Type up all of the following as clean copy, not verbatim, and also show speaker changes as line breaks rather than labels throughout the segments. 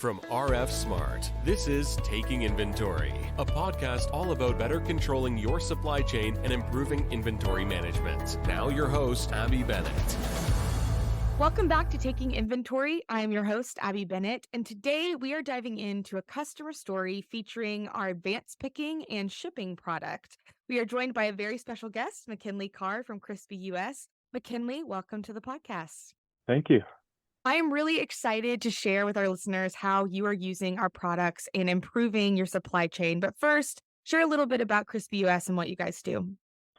From RF Smart, this is Taking Inventory, a podcast all about better controlling your supply chain and improving inventory management. Now your host, Abby Bennett.
Welcome back to Taking Inventory. I am your host, Abby Bennett, and today we are diving into a customer story featuring our advanced picking and shipping product. We are joined by a very special guest, McKinley Carr from Crispi US. McKinley, welcome to the podcast.
Thank you.
I am really excited to share with our listeners how you are using our products and improving your supply chain. But first, share a little bit about Crispi US and what you guys do.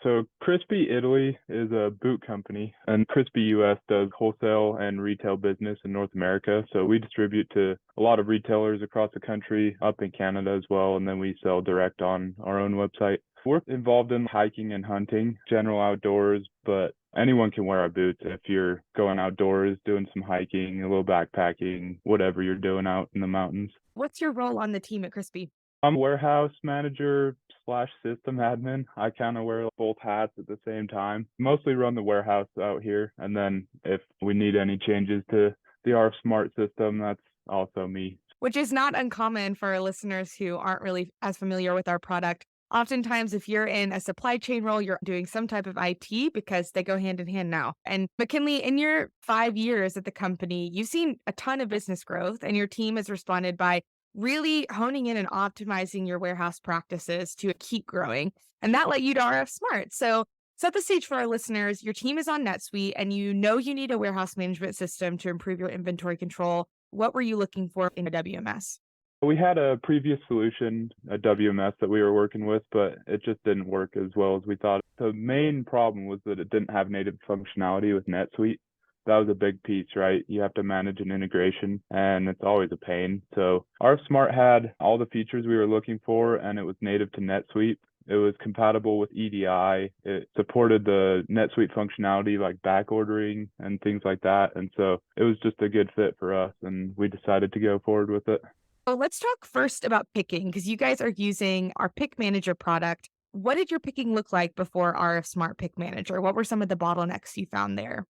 So Crispi Italy is a boot company, and Crispi US does wholesale and retail business in North America. So we distribute to a lot of retailers across the country, up in Canada as well, and then we sell direct on our own website. We're involved in hiking and hunting, general outdoors, but anyone can wear our boots if you're going outdoors, doing some hiking, a little backpacking, whatever you're doing out in the mountains.
What's your role on the team at Crispi?
I'm warehouse manager / system admin. I kind of wear both hats at the same time. Mostly run the warehouse out here. And then if we need any changes to the RF Smart system, that's also me.
Which is not uncommon for our listeners who aren't really as familiar with our product. Oftentimes, if you're in a supply chain role, you're doing some type of IT because they go hand in hand now. And McKinley, in your 5 years at the company, you've seen a ton of business growth, and your team has responded by really honing in and optimizing your warehouse practices to keep growing. And that led you to RF Smart. So set the stage for our listeners. Your team is on NetSuite, and you know you need a warehouse management system to improve your inventory control. What were you looking for in a WMS?
We had a previous solution, a WMS that we were working with, but it just didn't work as well as we thought. The main problem was that it didn't have native functionality with NetSuite. That was a big piece, right? You have to manage an integration, and it's always a pain. So RF Smart had all the features we were looking for, and it was native to NetSuite. It was compatible with EDI. It supported the NetSuite functionality like back ordering and things like that. And so it was just a good fit for us, and we decided to go forward with it.
Well, let's talk first about picking, because you guys are using our Pick Manager product. What did your picking look like before RF Smart Pick Manager? What were some of the bottlenecks you found there?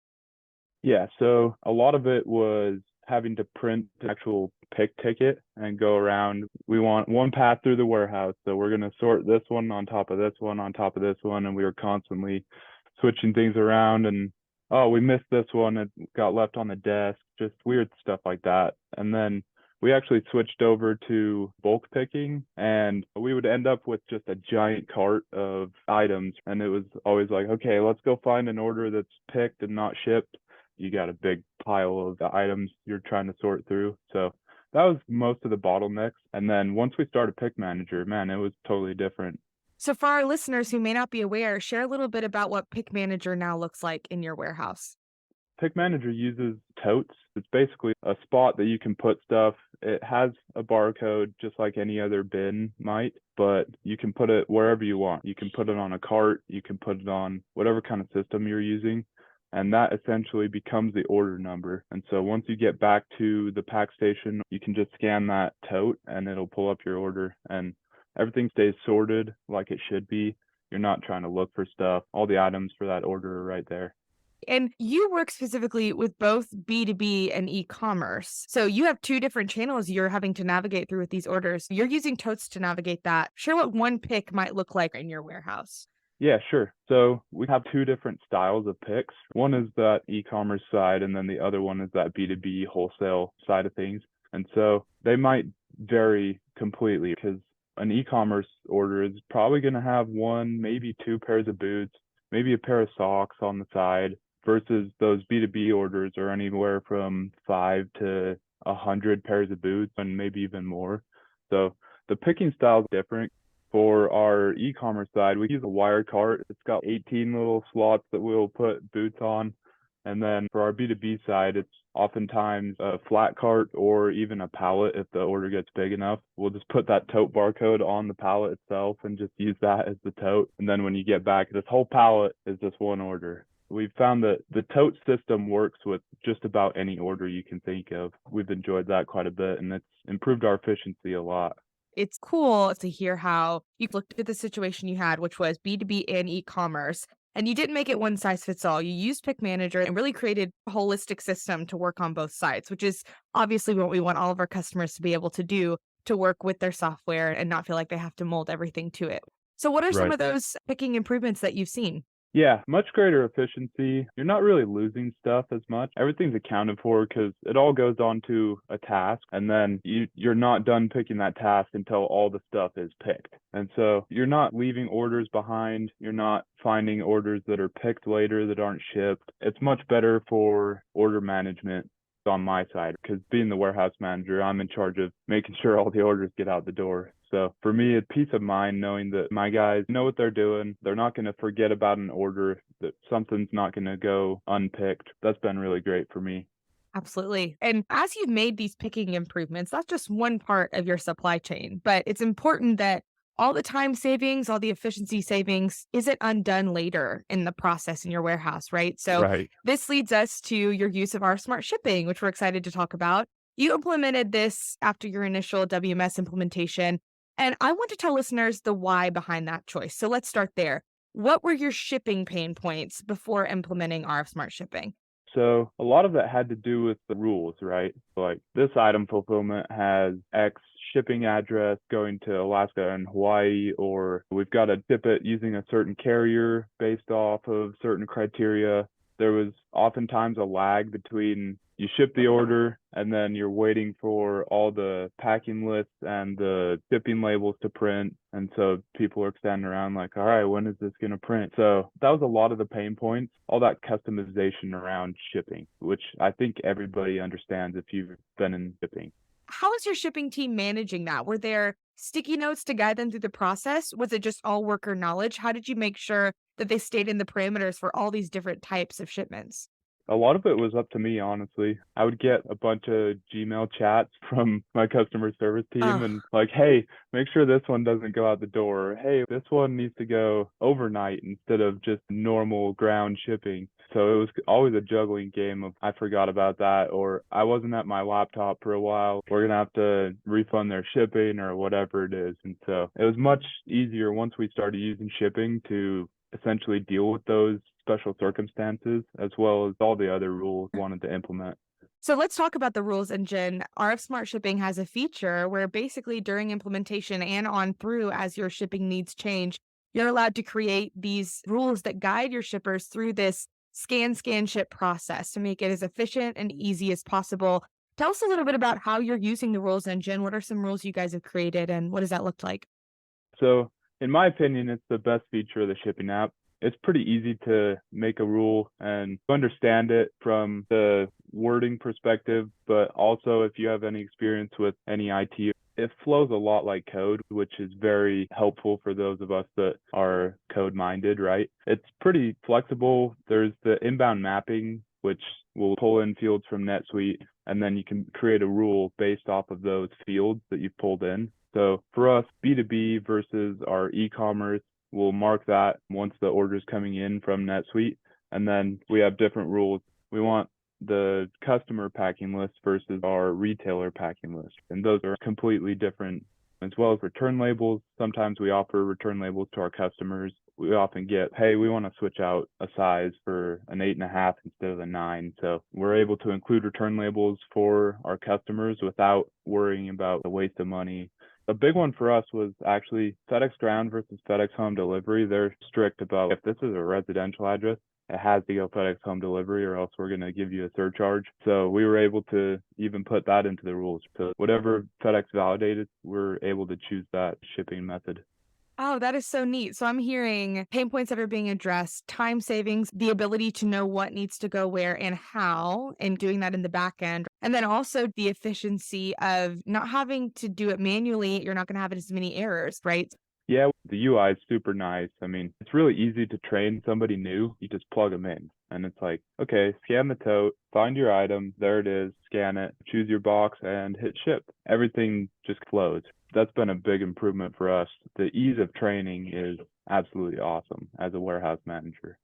Yeah, so a lot of it was having to print the actual pick ticket and go around. We want one path through the warehouse, so we're going to sort this one on top of this one on top of this one, and we were constantly switching things around, and oh, we missed this one, it got left on the desk, just weird stuff like that. And then we actually switched over to bulk picking, and we would end up with just a giant cart of items. And it was always like, okay, let's go find an order that's picked and not shipped. You got a big pile of the items you're trying to sort through. So that was most of the bottlenecks. And then once we started Pick Manager, man, it was totally different.
So for our listeners who may not be aware, share a little bit about what Pick Manager now looks like in your warehouse.
Pick Manager uses totes. It's basically a spot that you can put stuff. It has a barcode just like any other bin might, but you can put it wherever you want. You can put it on a cart. You can put it on whatever kind of system you're using. And that essentially becomes the order number. And so once you get back to the pack station, you can just scan that tote and it'll pull up your order, and everything stays sorted like it should be. You're not trying to look for stuff. All the items for that order are right there.
And you work specifically with both B2B and e-commerce. So you have two different channels you're having to navigate through with these orders. You're using totes to navigate that. Share what one pick might look like in your warehouse.
Yeah, sure. So we have two different styles of picks. One is that e-commerce side, and then the other one is that B2B wholesale side of things. And so they might vary completely, because an e-commerce order is probably going to have one, maybe two pairs of boots, maybe a pair of socks on the side, versus those B2B orders are anywhere from 5 to 100 pairs of boots and maybe even more. So the picking style is different. For our e-commerce side, we use a wire cart. It's got 18 little slots that we'll put boots on. And then for our B2B side, it's oftentimes a flat cart or even a pallet if the order gets big enough. We'll just put that tote barcode on the pallet itself and just use that as the tote. And then when you get back, this whole pallet is just one order. We've found that the tote system works with just about any order you can think of. We've enjoyed that quite a bit, and it's improved our efficiency a lot.
It's cool to hear how you looked at the situation you had, which was B2B and e-commerce, And you didn't make it one size fits all. You used Pick Manager and really created a holistic system to work on both sides, which is obviously what we want all of our customers to be able to do, to work with their software and not feel like they have to mold everything to it. So what are some
Right.
of those picking improvements that you've seen?
Yeah, much greater efficiency. You're not really losing stuff as much. Everything's accounted for because it all goes onto a task, and then you're not done picking that task until all the stuff is picked. And so you're not leaving orders behind. You're not finding orders that are picked later that aren't shipped. It's much better for order management on my side because being the warehouse manager, I'm in charge of making sure all the orders get out the door. So for me, it's peace of mind knowing that my guys know what they're doing. They're not going to forget about an order, that something's not going to go unpicked. That's been really great for me.
Absolutely. And as you've made these picking improvements, that's just one part of your supply chain, but it's important that all the time savings, all the efficiency savings isn't undone later in the process in your warehouse, right? So
Right.
this leads us to your use of our smart shipping, which we're excited to talk about. You implemented this after your initial WMS implementation, and I want to tell listeners the why behind that choice. So let's start there. What were your shipping pain points before implementing RF Smart Shipping?
So a lot of that had to do with the rules, right? Like this item fulfillment has X shipping address going to Alaska and Hawaii, or we've got to ship it using a certain carrier based off of certain criteria. There was oftentimes a lag between you ship the order and then you're waiting for all the packing lists and the shipping labels to print. And so people are standing around like, all right, when is this going to print? So that was a lot of the pain points, all that customization around shipping, which I think everybody understands if you've been in shipping.
How is your shipping team managing that? Were there sticky notes to guide them through the process? Was it just all worker knowledge? How did you make sure that they stayed in the parameters for all these different types of shipments?
A lot of it was up to me, honestly. I would get a bunch of Gmail chats from my customer service team
Oh,
and like, hey, make sure this one doesn't go out the door. Or, hey, this one needs to go overnight instead of just normal ground shipping. So it was always a juggling game of I forgot about that, or I wasn't at my laptop for a while. We're gonna have to refund their shipping or whatever it is. And so it was much easier once we started using shipping to essentially deal with those special circumstances as well as all the other rules we wanted to implement.
so let's talk about the rules engine. RF Smart Shipping has a feature where basically during implementation and on through as your shipping needs change, you're allowed to create these rules that guide your shippers through this scan, ship process to make it as efficient and easy as possible. Tell us a little bit about how you're using the rules engine. What are some rules you guys have created and what does that look like?
So, in my opinion, it's the best feature of the shipping app. It's pretty easy to make a rule and understand it from the wording perspective, but also if you have any experience with any IT, it flows a lot like code, which is very helpful for those of us that are code minded, right? It's pretty flexible. There's the inbound mapping, which will pull in fields from NetSuite, and then you can create a rule based off of those fields that you've pulled in. So for us, B2B versus our e-commerce, we'll mark that once the order is coming in from NetSuite. And then we have different rules. We want the customer packing list versus our retailer packing list. And those are completely different, as well as return labels. Sometimes we offer return labels to our customers. We often get, hey, we want to switch out a size for an 8.5 instead of a 9. So we're able to include return labels for our customers without worrying about the waste of money. A big one for us was actually FedEx Ground versus FedEx Home Delivery. They're strict about if this is a residential address, it has to go FedEx Home Delivery or else we're going to give you a surcharge. So we were able to even put that into the rules. So whatever FedEx validated, we're able to choose that shipping method.
Oh, that is so neat. So I'm hearing pain points that are being addressed, time savings, the ability to know what needs to go where and how, and doing that in the back end. And then also the efficiency of not having to do it manually. You're not going to have as many errors, right?
Yeah, the UI is super nice. I mean, it's really easy to train somebody new. You just plug them in and it's like, okay, scan the tote, find your item, there it is, scan it, choose your box and hit ship. Everything just flows. That's been a big improvement for us. The ease of training is absolutely awesome as a warehouse manager.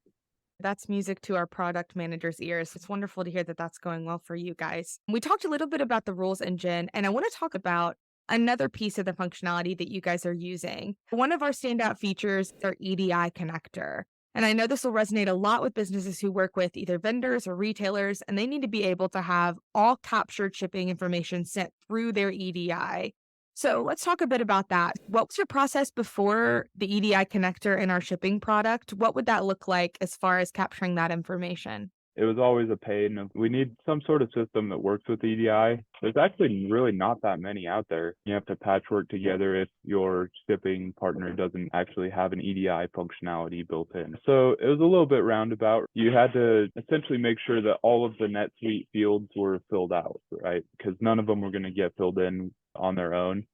That's music to our product managers' ears. It's wonderful to hear that that's going well for you guys. We talked a little bit about the rules engine, and I want to talk about another piece of the functionality that you guys are using. One of our standout features is our EDI connector. And I know this will resonate a lot with businesses who work with either vendors or retailers, and they need to be able to have all captured shipping information sent through their EDI. So let's talk a bit about that. What was your process before the EDI connector in our shipping product? What would that look like as far as capturing that information?
It was always a pain. We need some sort of system that works with EDI. There's actually really not that many out there. You have to patchwork together if your shipping partner doesn't actually have an EDI functionality built in. So it was a little bit roundabout. You had to essentially make sure that all of the NetSuite fields were filled out, right? Because none of them were going to get filled in on their own.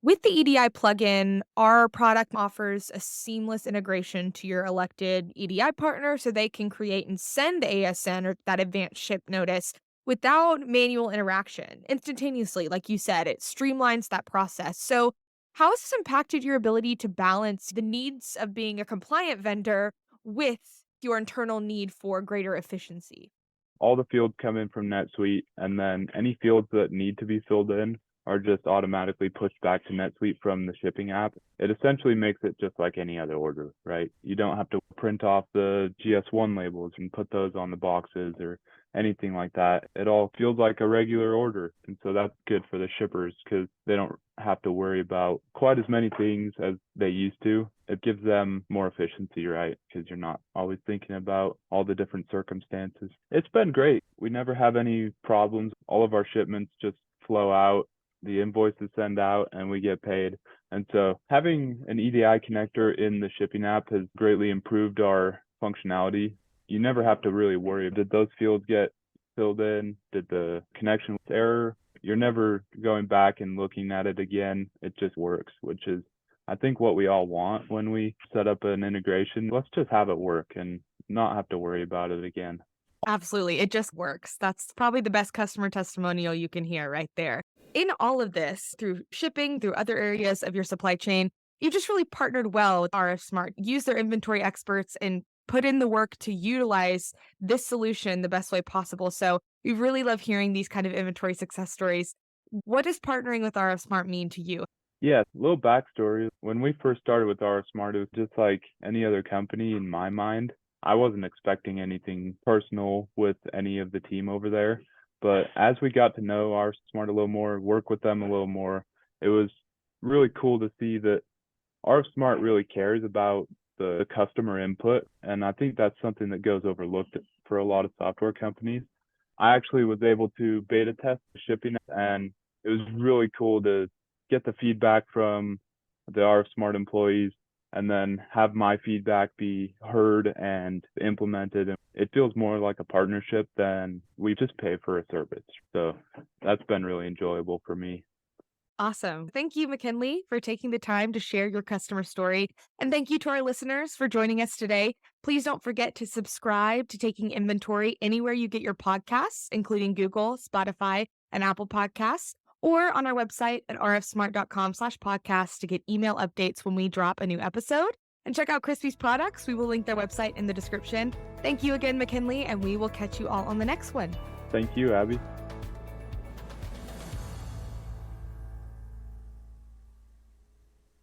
With the EDI plugin, our product offers a seamless integration to your elected EDI partner so they can create and send ASN or that advanced ship notice without manual interaction instantaneously. Like you said, it streamlines that process. So, how has this impacted your ability to balance the needs of being a compliant vendor with your internal need for greater efficiency?
All the fields come in from NetSuite, and then any fields that need to be filled in are just automatically pushed back to NetSuite from the shipping app. It essentially makes it just like any other order, right? You don't have to print off the GS1 labels and put those on the boxes or anything like that. It all feels like a regular order. And so that's good for the shippers because they don't have to worry about quite as many things as they used to. It gives them more efficiency, right? Because you're not always thinking about all the different circumstances. It's been great. We never have any problems. All of our shipments just flow out. The invoices send out and we get paid. And so having an EDI connector in the shipping app has greatly improved our functionality. You never have to really worry, did those fields get filled in? Did the connection error? You're never going back and looking at it again. It just works, which is, I think, what we all want when we set up an integration. Let's just have it work and not have to worry about it again.
Absolutely. It just works. That's probably the best customer testimonial you can hear right there. In all of this, through shipping, through other areas of your supply chain, you just really partnered well with RF Smart, used their inventory experts and put in the work to utilize this solution the best way possible. So we really love hearing these kind of inventory success stories. What does partnering with RF Smart mean to you?
Yeah, a little backstory. When we first started with RF Smart, it was just like any other company in my mind. I wasn't expecting anything personal with any of the team over there. But as we got to know RF Smart a little more, work with them a little more, it was really cool to see that RF Smart really cares about the customer input. And I think that's something that goes overlooked for a lot of software companies. I actually was able to beta test the shipping, and it was really cool to get the feedback from the RF Smart employees and then have my feedback be heard and implemented. And it feels more like a partnership than we just pay for a service. So that's been really enjoyable for me.
Awesome. Thank you, McKinley, for taking the time to share your customer story. And thank you to our listeners for joining us today. Please don't forget to subscribe to Taking Inventory anywhere you get your podcasts, including Google, Spotify, and Apple Podcasts, or on our website at rfsmart.com/podcast to get email updates when we drop a new episode. And check out Crispi's products. We will link their website in the description. Thank you again, McKinley, and we will catch you all on the next one.
Thank you, Abby.